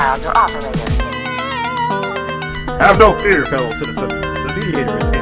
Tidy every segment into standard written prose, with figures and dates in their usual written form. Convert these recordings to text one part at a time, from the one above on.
about your operator. Have no fear, fellow citizens. The Mediator is here.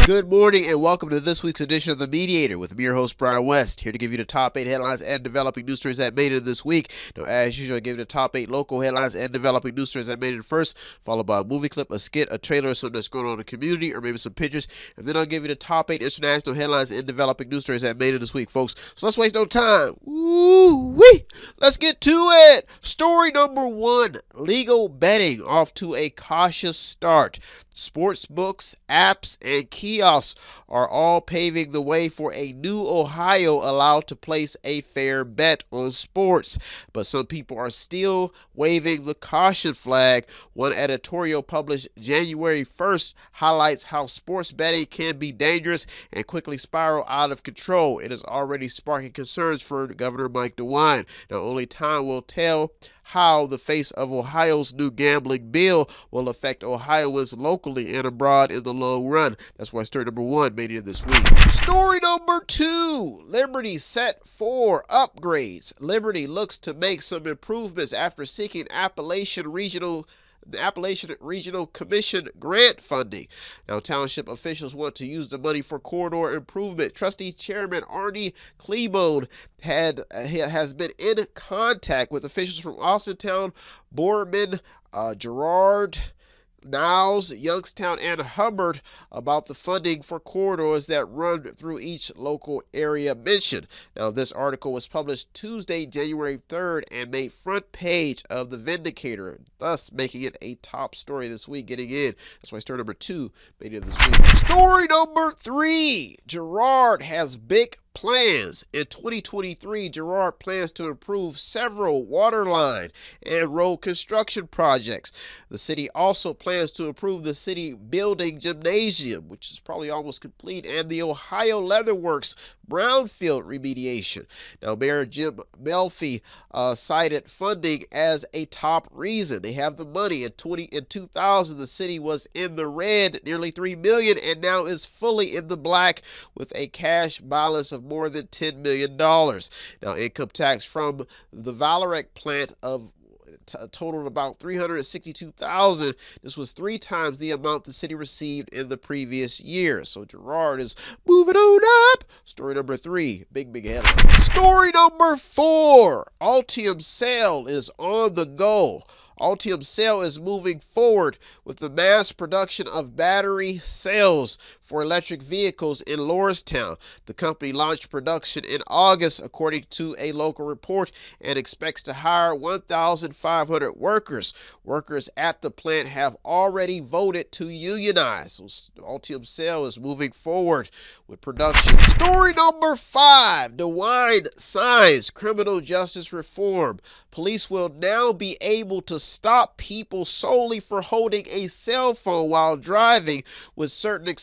Good morning and welcome to this week's edition of The Mediator with me, your host, Brian West, here to give you the top 8 headlines and developing news stories that made it this week. Now, as usual, I give you the top 8 local headlines and developing news stories that made it first, followed by a movie clip, a skit, a trailer, something that's going on in the community, or maybe some pictures, and then I'll give you the top 8 international headlines and developing news stories that made it this week, folks. So let's waste no time. Woo-wee! Let's get to it. Story number 1, legal betting off to a cautious start. Sports books, apps, and kiosks are all paving the way for a new Ohio allowed to place a fair bet on sports. But some people are still waving the caution flag. One editorial published January 1st highlights how sports betting can be dangerous and quickly spiral out of control. It is already sparking concerns for Governor Mike DeWine. Now, only time will tell how the face of Ohio's new gambling bill will affect Ohioans locally and abroad in the long run. That's why story number 1 made it this week. Story number 2, Liberty set for upgrades. Liberty looks to make some improvements after seeking the Appalachian Regional Commission grant funding. Now, township officials want to use the money for corridor improvement. Trustee Chairman Arnie Klebone has been in contact with officials from Austintown, Boardman, Girard, Niles, Youngstown, and Hubbard about the funding for corridors that run through each local area mentioned. Now, this article was published Tuesday, January 3rd, and made front page of the Vindicator, thus making it a top story this week, getting in. That's why story number 2 made it this week. Story number 3, Girard has big plans. In 2023, Girard plans to improve several water line and road construction projects. The city also plans to improve the city building gymnasium, which is probably almost complete, and the Ohio Leatherworks brownfield remediation. Now, Mayor Jim Melfi cited funding as a top reason. They have the money. In 2000, the city was in the red, nearly $3 million, and now is fully in the black with a cash balance of more than $10 million. Now, income tax from the Valorec plant of totaled about $362,000. This was 3 times the amount the city received in the previous year. So Girard is moving on up. Story number 3, big headline. Story number 4, Ultium Cell is on the go. Ultium Cell is moving forward with the mass production of battery cells for electric vehicles in Lordstown. The company launched production in August, according to a local report, and expects to hire 1,500 workers. Workers at the plant have already voted to unionize. So Ultium Cell is moving forward with production. Story number 5, DeWine signs criminal justice reform. Police will now be able to stop people solely for holding a cell phone while driving, with certain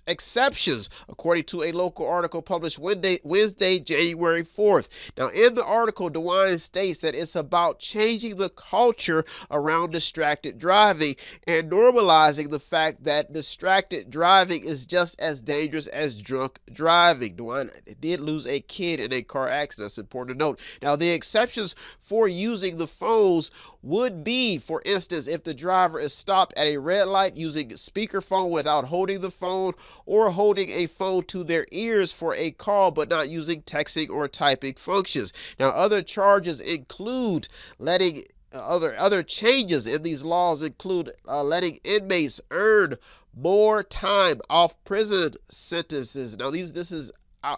exceptions, according to a local article published Wednesday, January 4th. Now, in the article, DeWine states that it's about changing the culture around distracted driving and normalizing the fact that distracted driving is just as dangerous as drunk driving. DeWine did lose a kid in a car accident. That's important to note. Now, the exceptions for using the phones would be, for instance, if the driver is stopped at a red light using speakerphone without holding the phone, or holding a phone to their ears for a call but not using texting or typing functions. Now, other charges include letting other changes in these laws include letting inmates earn more time off prison sentences. Now, this is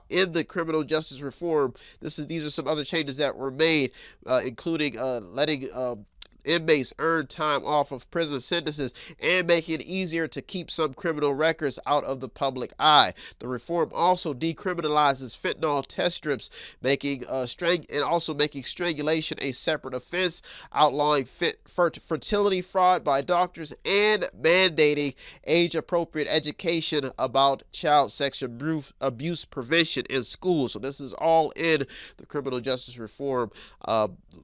in the criminal justice reform. These are some other changes that were made, including letting inmates earn time off of prison sentences and making it easier to keep some criminal records out of the public eye. The reform also decriminalizes fentanyl test strips, making strangulation a separate offense, outlawing fertility fraud by doctors, and mandating age-appropriate education about child sexual abuse prevention in schools. So this is all in the criminal justice reform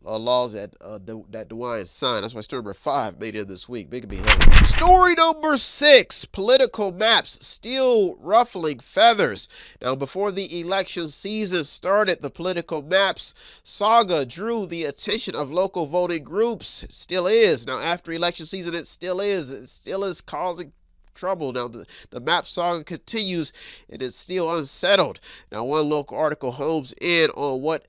laws that DeWine sign. That's why story number 5 made it this week. Big and be heavy. Story number 6, political maps still ruffling feathers. Now, before the election season started, the political maps saga drew the attention of local voting groups. It still is. Now, after election season, it still is causing trouble. Now, the map saga continues. It is still unsettled. Now, one local article homes in on what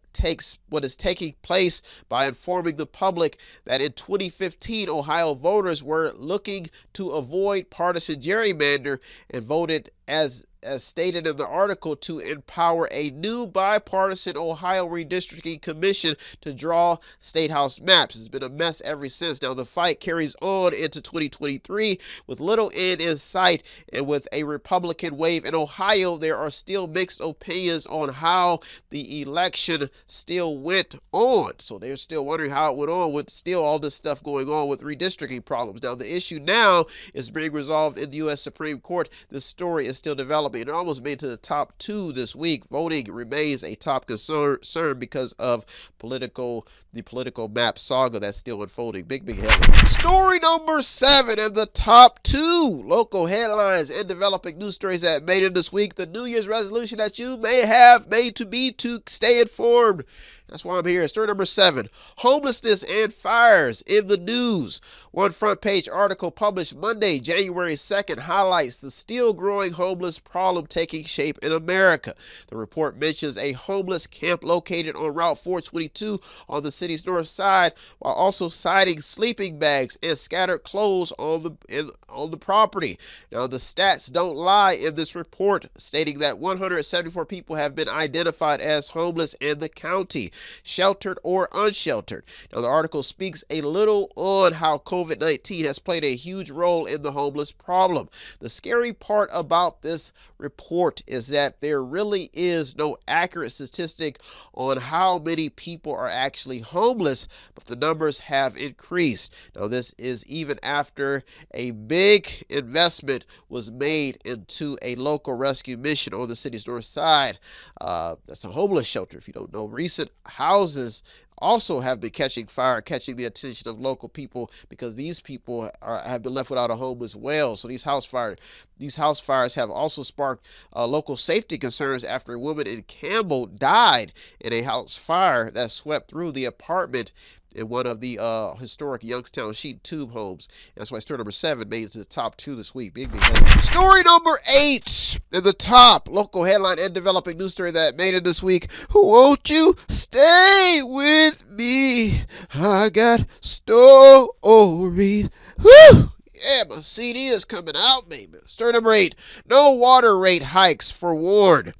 is taking place by informing the public that in 2015, Ohio voters were looking to avoid partisan gerrymander and voted as stated in the article, to empower a new bipartisan Ohio redistricting commission to draw state house maps. It's been a mess ever since. Now, the fight carries on into 2023 with little end in sight, and with a Republican wave in Ohio, there are still mixed opinions on how the election still went on. So they're still wondering how it went on with still all this stuff going on with redistricting problems. Now, the issue now is being resolved in the U.S. Supreme Court. This story is still developing. It almost made to the top 2 this week. Voting remains a top concern because of the political map saga that's still unfolding. Big heavy. Story number 7 in the top 2 local headlines and developing news stories that made it this week. The New Year's resolution that you may have made to stay informed. That's why I'm here. Story number 7, homelessness and fires in the news. One front page article published Monday, January 2nd, highlights the still growing homeless problem taking shape in America. The report mentions a homeless camp located on Route 422 on the city's north side, while also citing sleeping bags and scattered clothes on the property. Now, the stats don't lie in this report, stating that 174 people have been identified as homeless in the county, sheltered or unsheltered. Now, the article speaks a little on how COVID-19 has played a huge role in the homeless problem. The scary part about this report is that there really is no accurate statistic on how many people are actually homeless, but the numbers have increased. Now, this is even after a big investment was made into a local rescue mission on the city's north side. That's a homeless shelter, if you don't know. Recent houses also have been catching fire, catching the attention of local people, because these people have been left without a home as well. So these house fires have also sparked local safety concerns after a woman in Campbell died in a house fire that swept through the apartment in one of the historic Youngstown sheet tube homes. And that's why story number 7 made it to the top 2 this week. Big heavy. Story number 8 in the top local headline and developing news story that made it this week. Won't you stay with me? I got stories. Woo! Yeah, my CD is coming out, baby. Story number 8. No water rate hikes for Ward.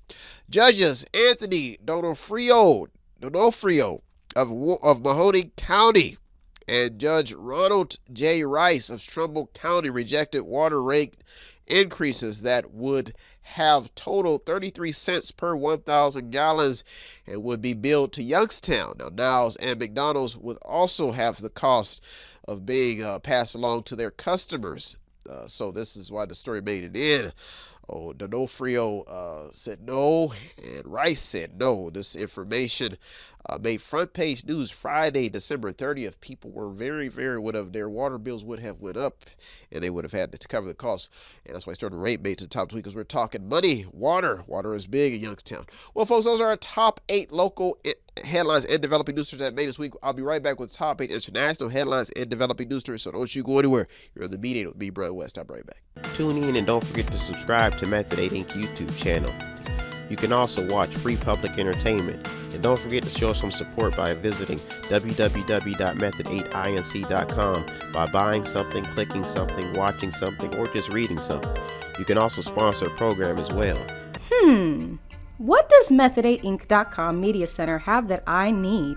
Judges Anthony Donofrio of Mahoning County and Judge Ronald J. Rice of Trumbull County rejected water rate increases that would have totaled 33 cents per 1,000 gallons and would be billed to Youngstown. Now, Niles and McDonald's would also have the cost of being passed along to their customers. So this is why the story made it in. Donofrio said no, and Rice said no. This information made front page news Friday, December 30th. People were their water bills would have went up, and they would have had to cover the cost. And that's why starting rate made to the top 2 because we're talking money, water. Water is big in Youngstown. Well, folks, those are our top 8 local headlines and developing news stories that made this week. I'll be right back with top 8 international headlines and developing news stories, so don't you go anywhere. You're on the Mediator with me, Brian West. I'll be right back. Tune in and don't forget to subscribe to Method 8 Inc. YouTube channel. You can also watch free public entertainment. And don't forget to show some support by visiting www.method8inc.com by buying something, clicking something, watching something, or just reading something. You can also sponsor a program as well. What does Method8inc.com Media Center have that I need?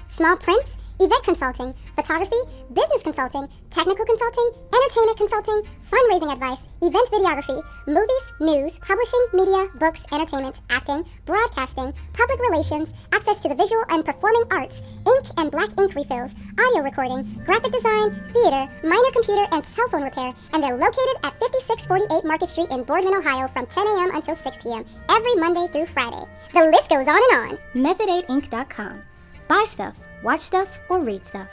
Small prints, event consulting, photography, business consulting, technical consulting, entertainment consulting, fundraising advice, event videography, movies, news, publishing, media, books, entertainment, acting, broadcasting, public relations, access to the visual and performing arts, ink and black ink refills, audio recording, graphic design, theater, minor computer and cell phone repair, and they're located at 5648 Market Street in Boardman, Ohio from 10 a.m. until 6 p.m. every Monday through Friday. The list goes on and on. Method8inc.com. Buy stuff, watch stuff, or read stuff.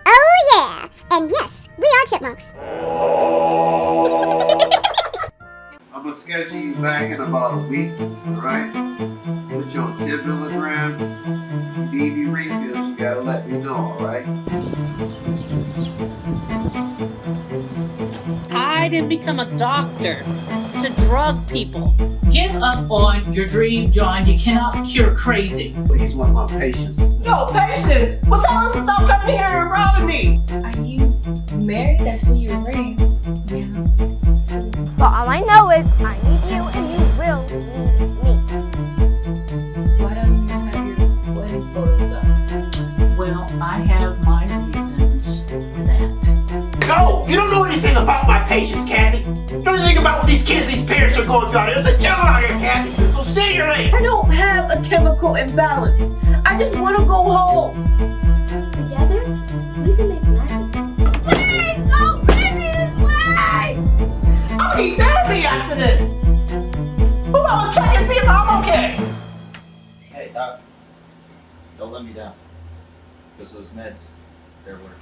Oh Yeah, and yes, we are chipmunks. I'm gonna schedule you back in about a week, alright? Put you on 10 milligrams. If you need any refills, you gotta let me know, alright? I didn't become a doctor to drug people. Give up on your dream, John. You cannot cure crazy. But he's one of my patients. No, patience! Well, tell him to stop coming here and robbing me! Are you married? I see your ring. Yeah. But all I know is I need you and you will need me. Why don't you have your wedding photos up? Well, I have my reasons for that. No! You don't know anything about my patients, Kathy! You don't know anything about what these kids, these parents are going through. There's a jungle out here, Kathy! So stay in your lane! I don't have a chemical imbalance. I just want to go home. Together, we can make magic. Please don't leave me this way! I'm gonna need therapy after this! Who gonna check and see if I'm okay? Hey, Doc. Don't let me down. Because those meds, they're working.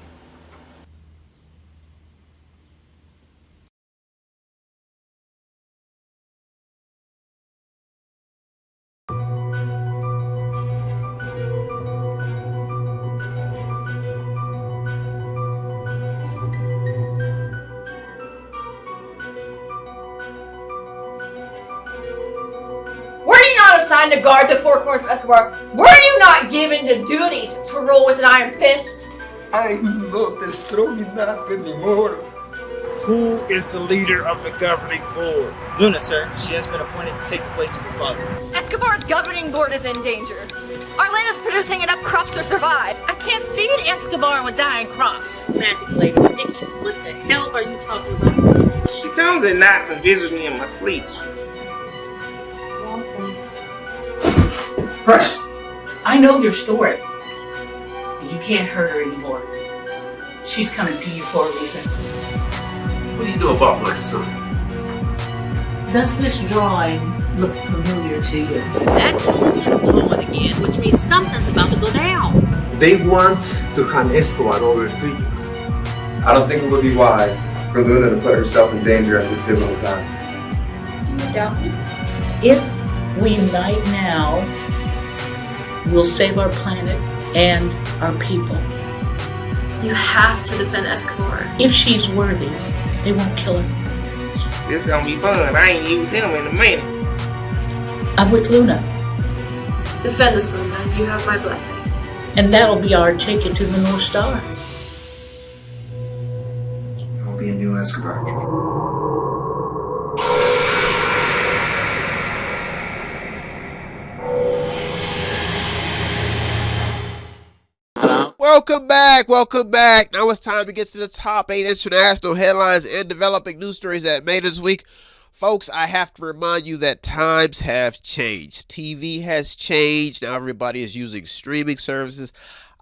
Were you not assigned to guard the four corners of Escobar? Were you not given the duties to rule with an iron fist? I'm not strong enough anymore. Who is the leader of the governing board? Luna, sir. She has been appointed to take the place of her father. Escobar's governing board is in danger. Our land is producing enough crops to survive. I can't feed Escobar with dying crops. Magic lady, Nikki, what the hell are you talking about? She comes at nights and visits me in my sleep. First, I know your story. You can't hurt her anymore. She's coming to you for a reason. What do you know about my son? Does this drawing look familiar to you? That tune is glowing again, which means something's about to go down. They want to hand Escobar over to you. I don't think it would be wise for Luna to put herself in danger at this pivotal time. Do you doubt me? If we unite now, we'll save our planet and our people. You have to defend Escobar. If she's worthy, they won't kill her. This gonna be fun. I ain't used him in a minute. I'm with Luna. Defend us, Luna. You have my blessing. And that'll be our ticket to the North Star. I'll be a new Escobar. Welcome back. Now it's time to get to the top 8 international headlines and developing news stories that made it this week. Folks, I have to remind you that times have changed. TV has changed. Now everybody is using streaming services.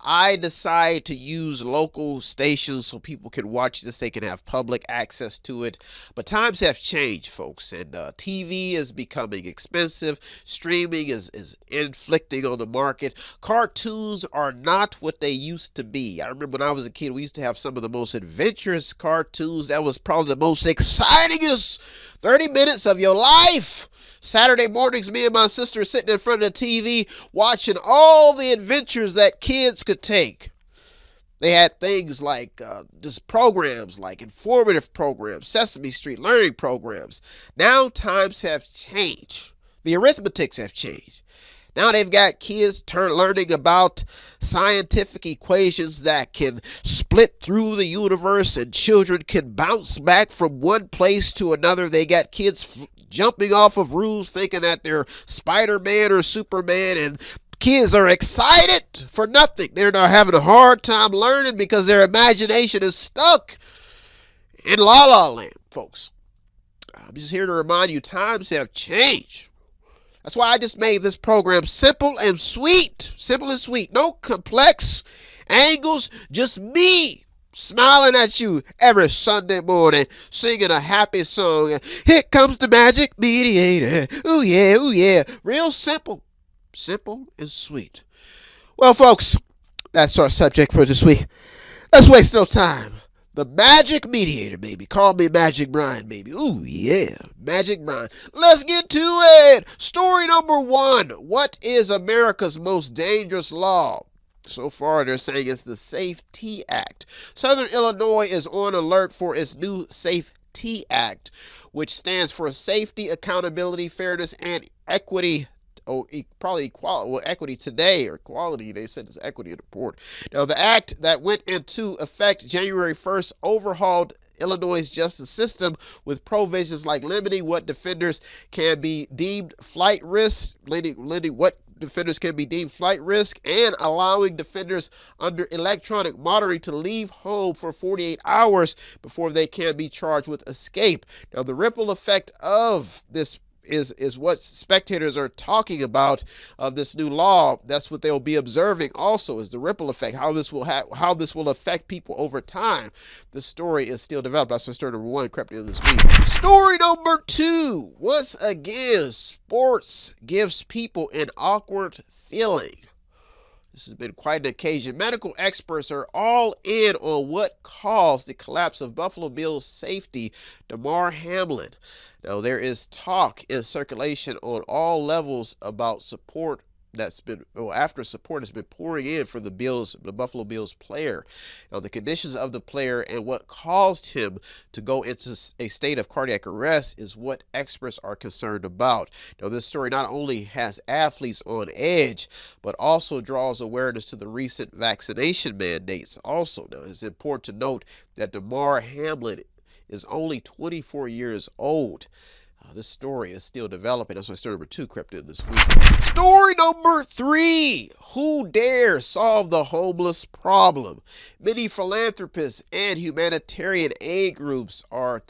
I decided to use local stations so people can watch this. They can have public access to it. But times have changed, folks. And TV is becoming expensive. Streaming is inflicting on the market. Cartoons are not what they used to be. I remember when I was a kid, we used to have some of the most adventurous cartoons. That was probably the most excitingest 30 minutes of your life. Saturday mornings, me and my sister sitting in front of the TV watching all the adventures that kids could take. They had things like just programs like informative programs, Sesame Street learning programs. Now times have changed. The arithmetics have changed. Now they've got kids learning about scientific equations that can split through the universe and children can bounce back from one place to another. They got kids jumping off of roofs thinking that they're Spider-Man or Superman, and kids are excited for nothing. They're now having a hard time learning because their imagination is stuck in La La Land, folks. I'm just here to remind you, times have changed. That's why I just made this program simple and sweet. Simple and sweet. No complex angles. Just me smiling at you every Sunday morning, singing a happy song. Here comes the magic mediator. Ooh yeah, ooh yeah. Real simple. Simple and sweet. Well, folks, that's our subject for this week. Let's waste no time. The Magic Mediator, baby. Call me Magic Brian, baby. Ooh, yeah. Magic Brian. Let's get to it. Story number 1. What is America's most dangerous law? So far, they're saying it's the SAFE-T Act. Southern Illinois is on alert for its new SAFE-T Act, which stands for Safety, Accountability, Fairness, and Equity. Oh, probably equality. Well, equity today, or equality. They said it's equity in the report. Now, the act that went into effect January 1st overhauled Illinois' justice system with provisions like limiting what defenders can be deemed flight risk, limiting what defenders can be deemed flight risk, and allowing defenders under electronic monitoring to leave home for 48 hours before they can be charged with escape. Now, the ripple effect of this is what spectators are talking about of this new law. That's what they'll be observing also, is the ripple effect, how this will affect people over time. The story is still developed. That's story number 1 crept in this week. Story number 2. Once again, sports gives people an awkward feeling. This has been quite an occasion. Medical experts are all in on what caused the collapse of Buffalo Bills safety Damar Hamlin. Now, there is talk in circulation on all levels about support that's been, after support has been pouring in for the Buffalo Bills player. Now, the conditions of the player and what caused him to go into a state of cardiac arrest is what experts are concerned about. Now, this story not only has athletes on edge, but also draws awareness to the recent vaccination mandates. Also, now, it's important to note that Damar Hamlin is only 24 years old. This story is still developing. That's why story number 2 crept in this week. Story number 3. Who dares solve the homeless problem? Many philanthropists and humanitarian aid groups are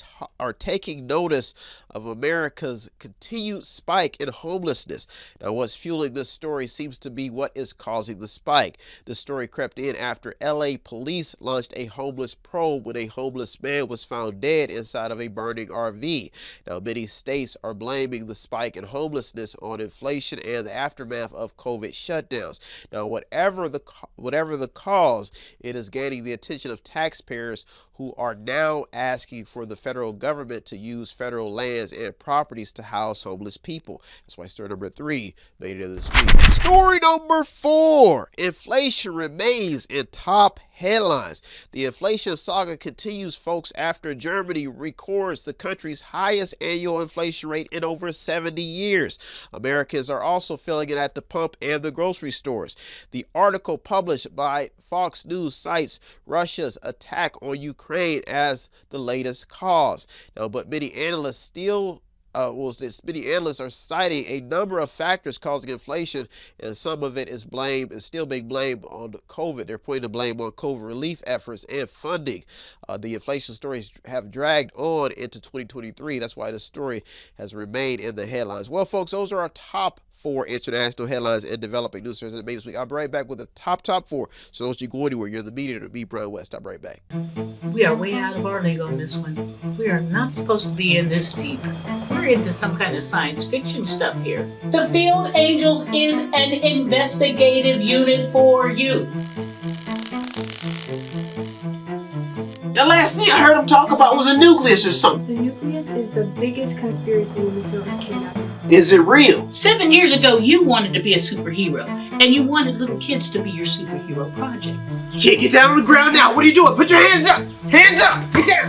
taking notice of America's continued spike in homelessness. Now, what's fueling this story seems to be what is causing the spike. The story crept in after LA police launched a homeless probe when a homeless man was found dead inside of a burning RV. Now, many states are blaming the spike in homelessness on inflation and the aftermath of COVID shutdowns. Now, whatever the cause, it is gaining the attention of taxpayers who are now asking for the federal government to use federal lands and properties to house homeless people. That's why story number 3 made it this week. Story number 4. Inflation remains in top headlines. The inflation saga continues, folks, after Germany records the country's highest annual inflation rate in over 70 years. Americans are also feeling it at the pump and the grocery stores. The article published by Fox News cites Russia's attack on Ukraine as the latest cause. Now, but many analysts are citing a number of factors causing inflation, and some of it is still being blamed on COVID. They're putting the blame on COVID relief efforts and funding. The inflation stories have dragged on into 2023. That's why the story has remained in the headlines. Well, folks, those are our top 4 international headlines and developing news stories that made this week. I'll be right back with the top 4. So don't you go anywhere. You're the Mediator, me, Brian West. I'll be right back. We are way out of our league on this one. We are not supposed to be in this deep. We're into some kind of science fiction stuff here. The Field Angels is an investigative unit for youth. The last thing I heard him talk about was a nucleus or something. The nucleus is the biggest conspiracy in the field that came out. Is it real? 7 years ago, you wanted to be a superhero, and you wanted little kids to be your superhero project. You can't get down on the ground now. What are you doing? Put your hands up! Hands up! Get down!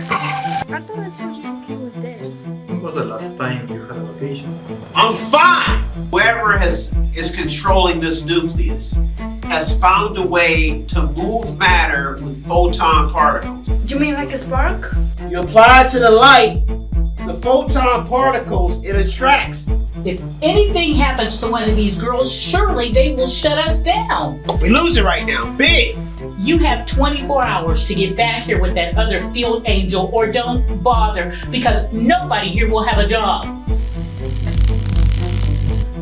I thought I told you the kid was dead. When was the last time you had a vacation? I'm fine! Whoever is controlling this nucleus has found a way to move matter with photon particles. You mean like a spark? You apply it to the light, the photon particles, it attracts. If anything happens to one of these girls, surely they will shut us down. We lose it right now, big. You have 24 hours to get back here with that other field angel, or don't bother, because nobody here will have a job.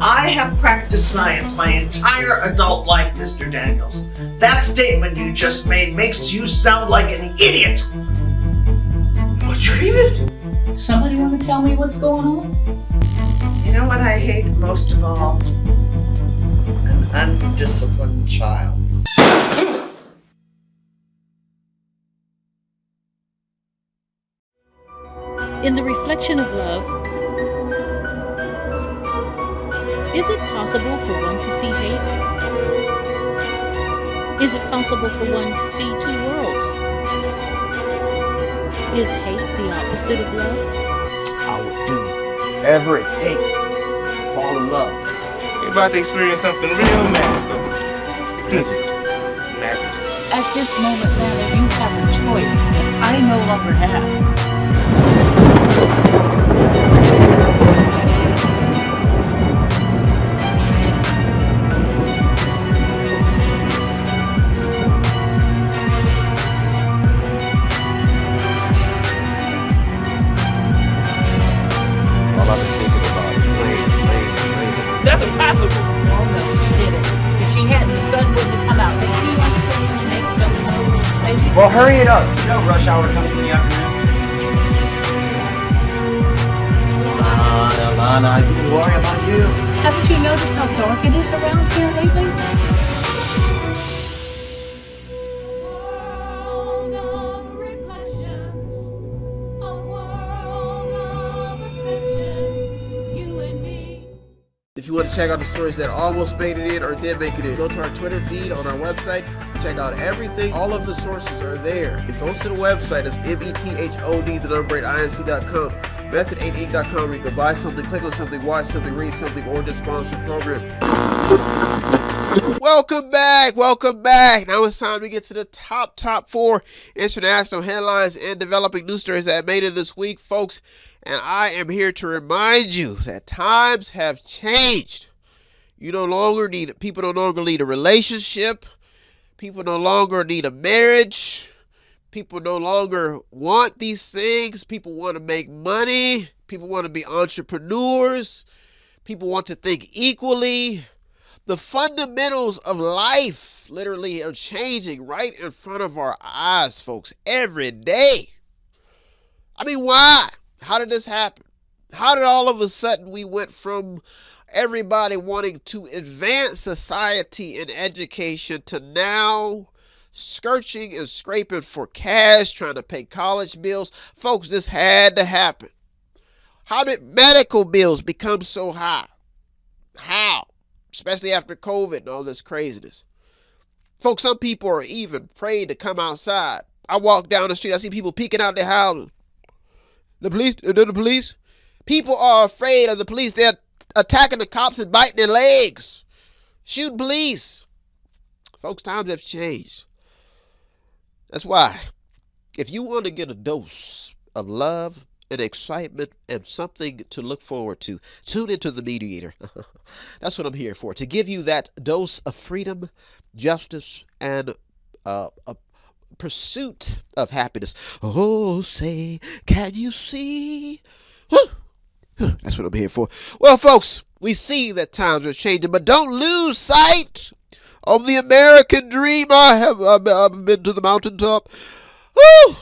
I have practiced science my entire adult life, Mr. Daniels. That statement you just made makes you sound like an idiot. Retrieve it? Somebody want to tell me what's going on? You know what I hate most of all? An undisciplined child. In the reflection of love, is it possible for one to see hate? Is it possible for one to see two worlds? Is hate the opposite of love? I will do whatever it takes to fall in love. You're about to experience something real magical. Magic. At this moment, Nana, you have a choice that I no longer have. All I've been thinking about is rain. That's impossible. Oh no, she did it. If she hadn't, the sun wouldn't have come out. Did she want to say make the move? Say Well, hurry it up. You know rush hour comes in the afternoon. Lana, I can worry about you. Haven't you noticed how dark it is around here lately? If you want to check out the stories that almost made it in or did make it in, go to our Twitter feed on our website. Check out everything. All of the sources are there. It goes to the website. It's method8inc.com, method8inc.com, where you can buy something, click on something, watch something, read something, or just sponsor a program. Welcome back. Welcome back. Now it's time to get to the top 4 international headlines and developing news stories that made it this week, folks. And I am here to remind you that times have changed. People no longer need a relationship. People no longer need a marriage. People no longer want these things. People want to make money. People want to be entrepreneurs. People want to think equally. The fundamentals of life literally are changing right in front of our eyes, folks, every day. I mean, why? How did this happen? How did all of a sudden we went from everybody wanting to advance society and education to now searching and scraping for cash, trying to pay college bills? Folks, this had to happen. How did medical bills become so high? How? Especially after COVID and all this craziness. Folks, some people are even afraid to come outside. I walk down the street, I see people peeking out their houses. The police? People are afraid of the police. They're attacking the cops and biting their legs. Shooting police. Folks, times have changed. That's why, if you want to get a dose of love and excitement and something to look forward to, tune into The Mediator. That's what I'm here for, to give you that dose of freedom, justice, and a pursuit of happiness. Oh, say, can you see? That's what I'm here for. Well, folks, we see that times are changing, but don't lose sight of the American dream. I've been to the mountaintop. Woo!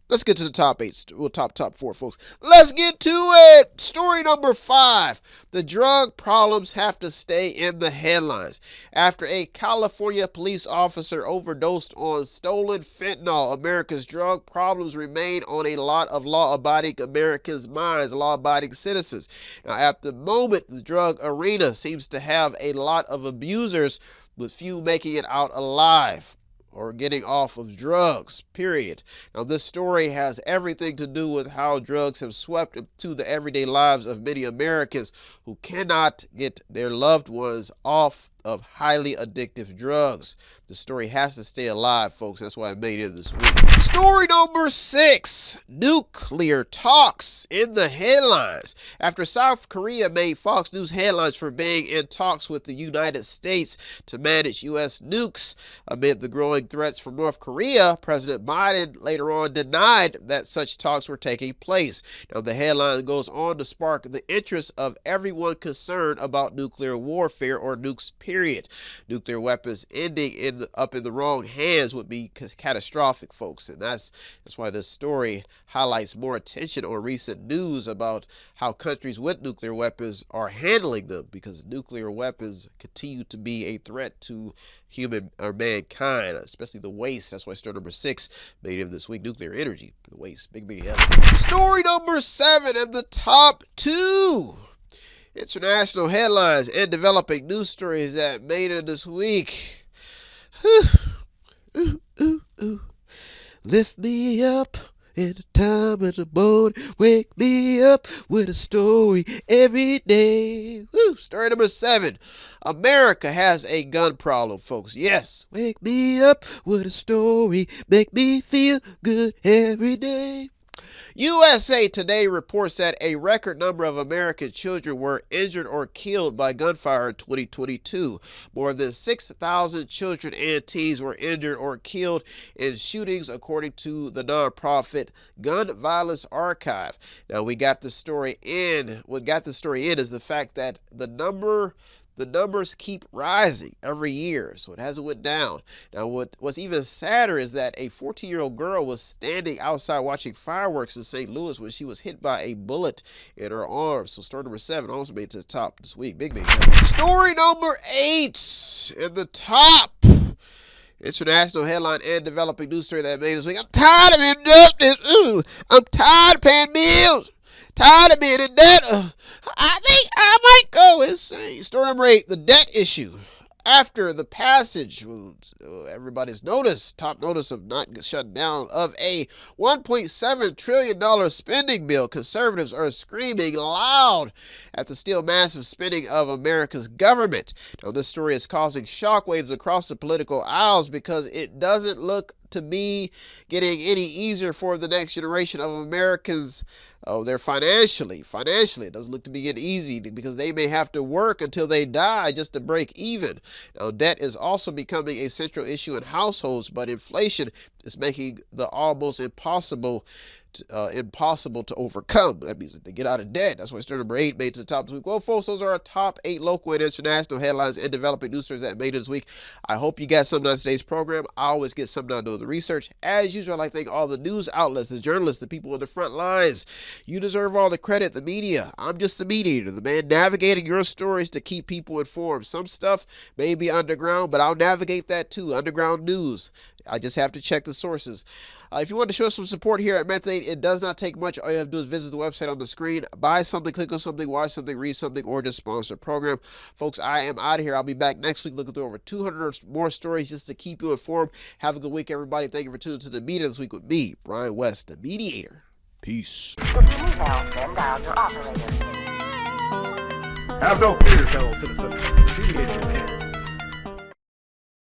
Let's get to the top 8. Well, top 4, folks. Let's get to it. Story number 5. The drug problems have to stay in the headlines after a California police officer overdosed on stolen fentanyl. America's drug problems remain on a lot of law-abiding Americans' minds, law-abiding citizens. Now, at the moment, the drug arena seems to have a lot of abusers, with few making it out alive or getting off of drugs, period. Now, this story has everything to do with how drugs have swept into the everyday lives of many Americans who cannot get their loved ones off of highly addictive drugs. The story has to stay alive, folks. That's why I made it this week. Story number 6. Nuclear talks in the headlines. After South Korea made Fox News headlines for being in talks with the United States to manage U.S. nukes amid the growing threats from North Korea, President Biden later on denied that such talks were taking place. Now, the headline goes on to spark the interest of everyone concerned about nuclear warfare or nukes, period. period. Nuclear weapons ending up in the wrong hands would be catastrophic, folks. And that's why this story highlights more attention on recent news about how countries with nuclear weapons are handling them, because nuclear weapons continue to be a threat to human or mankind, especially the waste. That's why story number 6 made it this week. Nuclear energy, the waste, big headline. Story number 7 in the top 2 international headlines and developing news stories that made it this week. Lift me up in the time of the morning, wake me up with a story every day. Story number 7. America has a gun problem, folks. Yes, wake me up with a story, make me feel good every day. USA Today reports that a record number of American children were injured or killed by gunfire in 2022. More than 6,000 children and teens were injured or killed in shootings, according to the nonprofit Gun Violence Archive. Now, we got the story in. What got the story in is the fact that the numbers keep rising every year, so it hasn't went down. Now, what's even sadder is that a 14-year-old girl was standing outside watching fireworks in St. Louis when she was hit by a bullet in her arm. So story number 7 also made it to the top this week. Big. Story number 8 in the top international headline and developing news story that made this week. I'm tired of injustice. I'm tired of paying bills. Tired of being in debt. I think I might go insane. Story number 8, the debt issue. After the passage, everybody's top notice of not shutting down, of a $1.7 trillion spending bill, conservatives are screaming loud at the still massive spending of America's government. Now, this story is causing shockwaves across the political aisles because it doesn't look to be getting any easier for the next generation of Americans. They're financially, it doesn't look to be getting easy because they may have to work until they die just to break even. Now, debt is also becoming a central issue in households, but inflation is making the almost impossible to overcome. That means to get out of debt. That's why story number 8 made it to the top this week. Well, folks, those are our top 8 local and international headlines and developing news stories that made it this week. I hope you got something out of today's program. I always get something out of doing the research. As usual, I'd like to thank all the news outlets, the journalists, the people on the front lines. You deserve all the credit, the media. I'm just the mediator, the man navigating your stories to keep people informed. Some stuff may be underground, but I'll navigate that too. Underground news. I just have to check the sources. If you want to show us some support here at Method 8, it does not take much. All you have to do is visit the website on the screen, buy something, click on something, watch something, read something, or just sponsor a program. Folks, I am out of here. I'll be back next week looking through over 200 more stories just to keep you informed. Have a good week, everybody. Thank you for tuning to the media this week with me, Brian West, the Mediator. Peace. Have no fear, fellow citizens. The Mediator is here.